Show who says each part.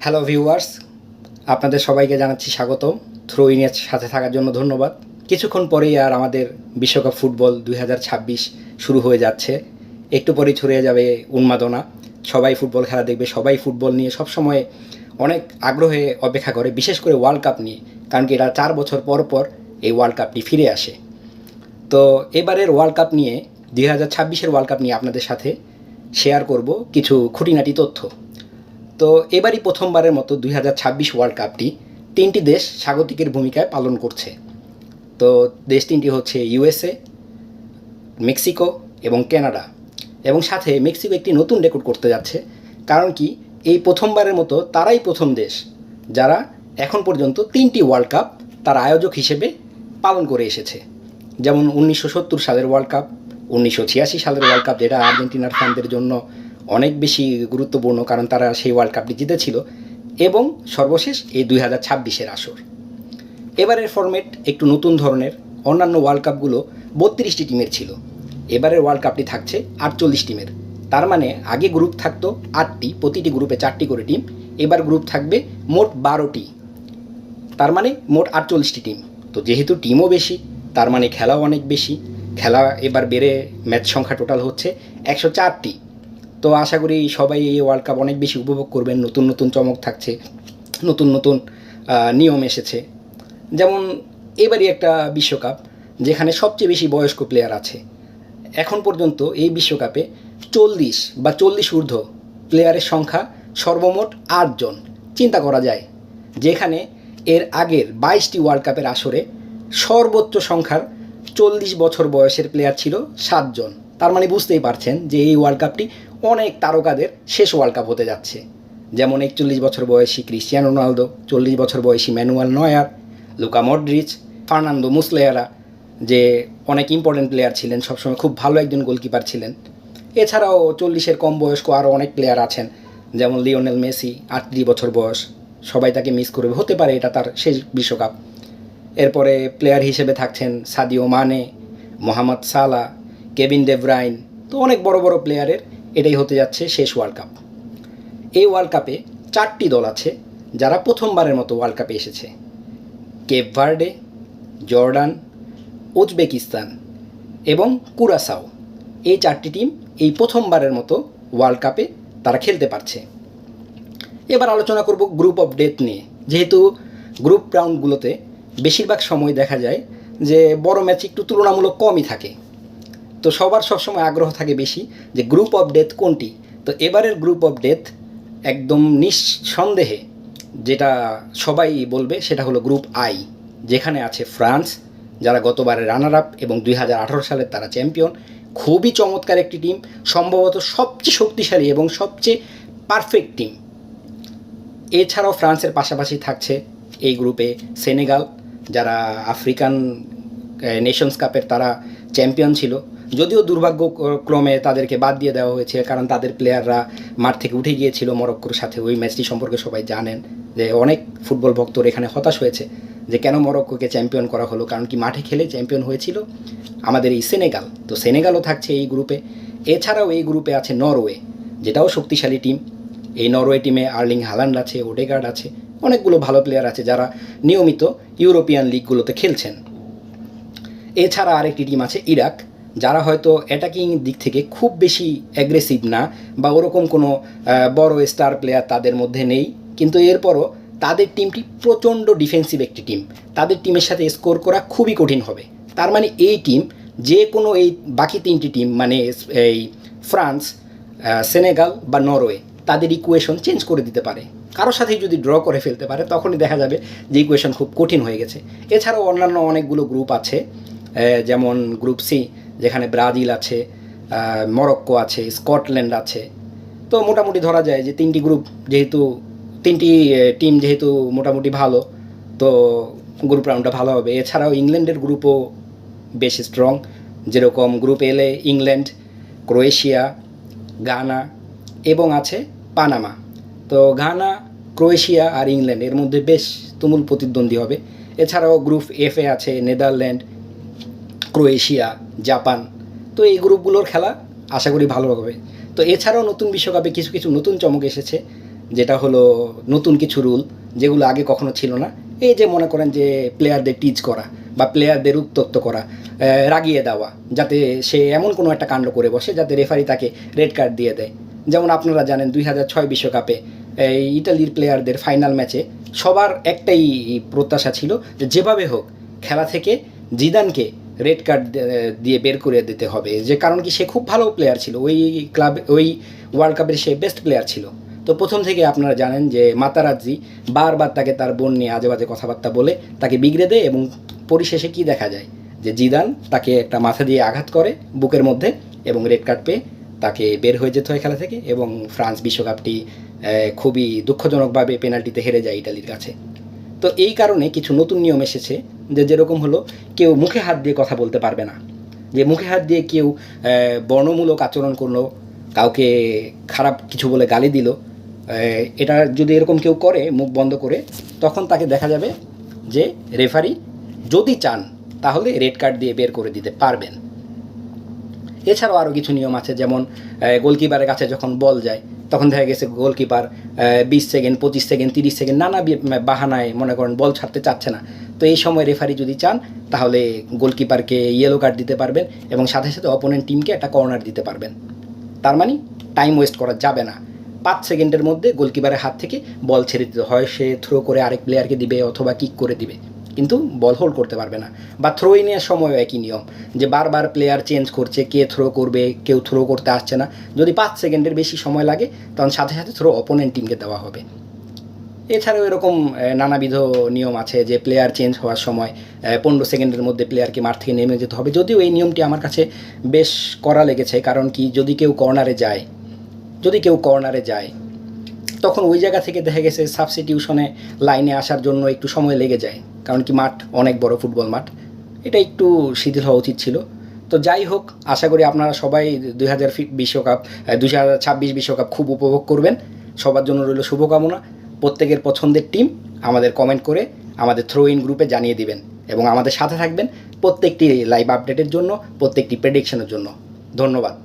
Speaker 1: Hello viewers, আপনাদের সবাইকে জানাচ্ছি স্বাগতম। থ্রো ইনের সাথে থাকার জন্য ধন্যবাদ। কিছুক্ষণ পরেই আর আমাদের বিশ্বকাপ ফুটবল 2026 শুরু হয়ে যাচ্ছে। একটু পরেই ছড়িয়ে যাবে উন্মাদনা। সবাই ফুটবল খেলা দেখবে, সবাই ফুটবল নিয়ে সবসময় অনেক আগ্রহে অপেক্ষা করে, বিশেষ করে ওয়ার্ল্ড কাপ নিয়ে, কারণ কি এটা 4 বছর পর পর এই ওয়ার্ল্ড কাপটি ফিরে আসে। তো এবারের ওয়ার্ল্ড কাপ নিয়ে, 2026-এর ওয়ার্ল্ড কাপ নিয়ে আপনাদের সাথে শেয়ার করব কিছু খুঁটিনাটি তথ্য। তো এবারই প্রথমবারের মতো 2026 ওয়ার্ল্ড কাপটি 3টি দেশ স্বাগতিকের ভূমিকায় পালন করছে। তো দেশ 3টি হচ্ছে ইউএসএ, মেক্সিকো এবং কানাডা। এবং সাথে মেক্সিকো একটি নতুন রেকর্ড করতে যাচ্ছে, কারণ কি এই প্রথমবারের মতো তারাই প্রথম দেশ যারা এখন পর্যন্ত 3টি ওয়ার্ল্ড কাপ তার আয়োজক হিসেবে পালন করে এসেছে। যেমন 1970 সালের ওয়ার্ল্ড কাপ, 1986 সালের ওয়ার্ল্ড কাপ, যেটা আর্জেন্টিনার ফ্যানদের জন্য অনেক বেশি গুরুত্বপূর্ণ, কারণ তারা সেই ওয়ার্ল্ড কাপটি জিতেছিল, এবং সর্বশেষ এই 2026-এর আসর। এবারের ফরম্যাট একটু নতুন ধরনের। অন্যান্য ওয়ার্ল্ড কাপগুলো 32টি টিমের ছিল, এবারের ওয়ার্ল্ড কাপটি থাকছে 48 টিমের। তার মানে আগে গ্রুপ থাকতো 8টি, প্রতিটি গ্রুপে 4টি করে টিম। এবার গ্রুপ থাকবে মোট 12টি, তার মানে মোট 48টি টিম। তো যেহেতু টিমও বেশি, তার মানে খেলাও অনেক বেশি। খেলা এবার বেড়ে ম্যাচ সংখ্যা টোটাল হচ্ছে 104টি। তো আশা করি সবাই এই ওয়ার্ল্ড কাপ অনেক বেশি উপভোগ করবেন। নতুন নতুন চমক থাকছে, নতুন নতুন নিয়ম এসেছে। যেমন এবারই একটা বিশ্বকাপ যেখানে সবচেয়ে বেশি বয়স্ক প্লেয়ার আছে। এখন পর্যন্ত এই বিশ্বকাপে 40 বা 40 ঊর্ধ্ব প্লেয়ারের সংখ্যা সর্বমোট 8 জন। চিন্তা করা যায়, যেখানে এর আগের 22টি ওয়ার্ল্ড কাপের আসরে সর্বোচ্চ সংখ্যার 40 বছর বয়সের প্লেয়ার ছিল 7 জন। তার মানে বুঝতেই পারছেন যে এই ওয়ার্ল্ড কাপটি অনেক তারকাদের শেষ ওয়ার্ল্ড কাপ হতে যাচ্ছে। যেমন 41 বছর বয়সী ক্রিস্টিয়ানো রোনালদো, 40 বছর বয়সী Manuel Neuer, Luka Modric, Fernando Muslera, যে অনেক ইম্পর্টেন্ট প্লেয়ার ছিলেন, সবসময় খুব ভালো একজন গোলকিপার ছিলেন। এছাড়াও 40-এর কম বয়স্ক আরও অনেক প্লেয়ার আছেন, যেমন লিওনেল মেসি, 38 বছর বয়স। সবাই তাকে মিস করবে, হতে পারে এটা তার শেষ বিশ্বকাপ। এরপরে প্লেয়ার হিসেবে থাকছেন সাদিও মানে, মোহাম্মদ সালা, কেভিন ডে ব্রাইন। তো অনেক বড় বড় প্লেয়ারের এটাই হতে যাচ্ছে শেষ ওয়ার্ল্ড কাপ। এই ওয়ার্ল্ড কাপে 4টি দল আছে যারা প্রথমবারের মতো ওয়ার্ল্ড কাপে এসেছে: কেপ ভার্ডে, জর্ডান, উজবেকিস্তান এবং কুরাসাও। এই 4টি টিম এই প্রথমবারের মতো ওয়ার্ল্ড কাপে তারা খেলতে পারছে। এবার আলোচনা করব গ্রুপ অফ ডেথ নিয়ে। যেহেতু গ্রুপ রাউন্ডগুলোতে বেশিরভাগ সময় দেখা যায় যে বড় ম্যাচ একটু তুলনামূলক কমই থাকে, তো সবার সবসময় আগ্রহ থাকে বেশি যে গ্রুপ অফ ডেথ কোনটি। তো এবারের গ্রুপ অফ ডেথ একদম নিঃসন্দেহে যেটা সবাই বলবে সেটা হলো গ্রুপ আই, যেখানে আছে ফ্রান্স, যারা গতবারের রানার আপ এবং 2018 সালের তারা চ্যাম্পিয়ন। খুবই চমৎকার একটি টিম, সম্ভবত সবচেয়ে শক্তিশালী এবং সবচেয়ে পারফেক্ট টিম। এছাড়াও ফ্রান্সের পাশাপাশি থাকছে এই গ্রুপে সেনেগাল, যারা আফ্রিকান নেশনস কাপের তারা চ্যাম্পিয়ন ছিল। যদিও দুর্ভাগ্যক্রমে তাদেরকে বাদ দিয়ে দেওয়া হয়েছে, কারণ তাদের প্লেয়াররা মাঠ থেকে উঠে গিয়েছিল মরক্কোর সাথে। ওই ম্যাচটি সম্পর্কে সবাই জানেন যে অনেক ফুটবল ভক্তর এখানে হতাশ হয়েছে যে কেন মরক্কোকে চ্যাম্পিয়ন করা হলো, কারণ কি মাঠে খেলে চ্যাম্পিয়ন হয়েছিল আমাদের এই সেনেগাল। তো সেনেগালও থাকছে এই গ্রুপে। এছাড়াও এই গ্রুপে আছে নরওয়ে, যেটাও শক্তিশালী টিম। এই নরওয়ে টিমে আর্লিং হালান্ড আছে, ওডেগার্ড আছে, অনেকগুলো ভালো প্লেয়ার আছে যারা নিয়মিত ইউরোপিয়ান লিগগুলোতে খেলছেন। এছাড়া আরেকটি টিম আছে ইরাক, যারা হয়তো অ্যাটাকিং দিক থেকে খুব বেশি অ্যাগ্রেসিভ না, বা ওরকম কোনো বড় স্টার প্লেয়ার তাদের মধ্যে নেই, কিন্তু এরপরও তাদের টিমটি প্রচণ্ড ডিফেন্সিভ একটি টিম। তাদের টিমের সাথে স্কোর করা খুবই কঠিন হবে। তার মানে এই টিম যে কোনো এই বাকি 3টি টিম, মানে এই ফ্রান্স, সেনেগাল বা নরওয়ে, তাদের ইকুয়েশন চেঞ্জ করে দিতে পারে। কারোর সাথেই যদি ড্র করে ফেলতে পারে, তখনই দেখা যাবে যে ইকুয়েশন খুব কঠিন হয়ে গেছে। এছাড়াও অন্যান্য অনেকগুলো গ্রুপ আছে, যেমন গ্রুপ সি, যেখানে ব্রাজিল আছে, মরক্কো আছে, স্কটল্যান্ড আছে। তো মোটামুটি ধরা যায় যে 3টি গ্রুপ, যেহেতু 3টি টিম যেহেতু মোটামুটি ভালো, তো গ্রুপ রাউন্ডটা ভালো হবে। এছাড়াও ইংল্যান্ডের গ্রুপও বেশ স্ট্রং, যেরকম গ্রুপ এলে ইংল্যান্ড, ক্রোয়েশিয়া, গানা এবং আছে পানামা। তো গানা, ক্রোয়েশিয়া আর ইংল্যান্ড এর মধ্যে বেশ তুমুল প্রতিদ্বন্দ্বী হবে। এছাড়াও গ্রুপ এফে আছে নেদারল্যান্ড, ক্রোয়েশিয়া, জাপান। তো এই গ্রুপগুলোর খেলা আশা করি ভালো হবে। তো এছাড়াও নতুন বিশ্বকাপে কিছু কিছু নতুন চমক এসেছে, যেটা হলো নতুন কিছু রুল, যেগুলো আগে কখনো ছিল না। এই যে মনে করেন যে প্লেয়ারদের টিচ করা বা প্লেয়ারদের উত্ত্যক্ত করা, রাগিয়ে দেওয়া, যাতে সে এমন কোনো একটা কাণ্ড করে বসে যাতে রেফারি তাকে রেড কার্ড দিয়ে দেয়। যেমন আপনারা জানেন 2006 বিশ্বকাপে এই ইটালির প্লেয়ারদের ফাইনাল ম্যাচে সবার একটাই প্রত্যাশা ছিল যে যেভাবে হোক খেলা থেকে জিদানকে রেড কার্ড দিয়ে বের করে দিতে হবে, যে কারণ কি সে খুব ভালো প্লেয়ার ছিল, ওই ক্লাব ওই ওয়ার্ল্ড কাপের সে বেস্ট প্লেয়ার ছিল। তো প্রথম থেকে আপনারা জানেন যে মাতারাজ্জি বারবার তাকে তার বোন নিয়ে আজে বাজে কথাবার্তা বলে তাকে বিগড়ে দেয়, এবং পরিশেষে কি দেখা যায় যে জিদান তাকে একটা মাথা দিয়ে আঘাত করে বুকের মধ্যে, এবং রেড কার্ড পেয়ে তাকে বের হয়ে যেতে হয় খেলা থেকে, এবং ফ্রান্স বিশ্বকাপটি খুবই দুঃখজনকভাবে পেনাল্টিতে হেরে যায় ইটালির কাছে। তো এই কারণে কিছু নতুন নিয়ম এসেছে, যে যেরকম হলো কেউ মুখে হাত দিয়ে কথা বলতে পারবে না, যে মুখে হাত দিয়ে কেউ বর্ণমূলক আচরণ করলো, কাউকে খারাপ কিছু বলে গালি দিল, এটা যদি এরকম কেউ করে মুখ বন্ধ করে, তখন তাকে দেখা যাবে যে রেফারি যদি চান তাহলে রেড কার্ড দিয়ে বের করে দিতে পারবেন। এছাড়াও আরও কিছু নিয়ম আছে, যেমন গোলকিপারের কাছে যখন বল যায় তখন দেখা গেছে গোলকিপার 20 সেকেন্ড 25 সেকেন্ড 30 সেকেন্ড নানা বাহানায় মনে করেন বল ছাড়তে চাচ্ছে না, তো এই সময় রেফারি যদি চান তাহলে গোলকিপারকে ইয়েলো কার্ড দিতে পারবেন, এবং সাথে সাথে অপোনেন্ট টিমকে একটা কর্নার দিতে পারবেন। তার মানে টাইম ওয়েস্ট করা যাবে না, 5 সেকেন্ডের মধ্যে গোলকিপারের হাত থেকে বল ছেড়ে দিতে হয়, সে থ্রো করে আরেক প্লেয়ারকে দিবে অথবা কিক করে দিবে, কিন্তু বল হোল্ড করতে পারবে না। বা থ্রো ইনের সময়ও একই নিয়ম, যে বারবার প্লেয়ার চেঞ্জ করছে, কে থ্রো করবে, কেউ থ্রো করতে আসছে না, যদি 5 সেকেন্ডের বেশি সময় লাগে তখন সাথে সাথে থ্রো অপোনেন্ট টিমকে দেওয়া হবে। এছাড়াও এরকম নানাবিধ নিয়ম আছে, যে প্লেয়ার চেঞ্জ হওয়ার সময় 15 সেকেন্ডের মধ্যে প্লেয়ারকে মাঠ থেকে নেমে যেতে হবে। যদিও এই নিয়মটি আমার কাছে বেশ কড়া লেগেছে, কারণ কি যদি কেউ কর্নারে যায় তখন ওই জায়গা থেকে দেখা গেছে সাবস্টিটিউশনে লাইনে আসার জন্য একটু সময় লেগে যায়, কারণ কি মাঠ অনেক বড় ফুটবল মাঠ, এটা একটু শিথিল হওয়া উচিত ছিল। তো যাই হোক, আশা করি আপনারা সবাই 2026 বিশ্বকাপ খুব উপভোগ করবেন। সবার জন্য রইল শুভকামনা। প্রত্যেকের পছন্দের টিম আমাদের কমেন্ট করে আমাদের থ্রো ইন গ্রুপে জানিয়ে দিবেন, এবং আমাদের সাথে থাকবেন প্রত্যেকটি লাইভ আপডেটের জন্য, প্রত্যেকটি প্রেডিকশনের জন্য। ধন্যবাদ।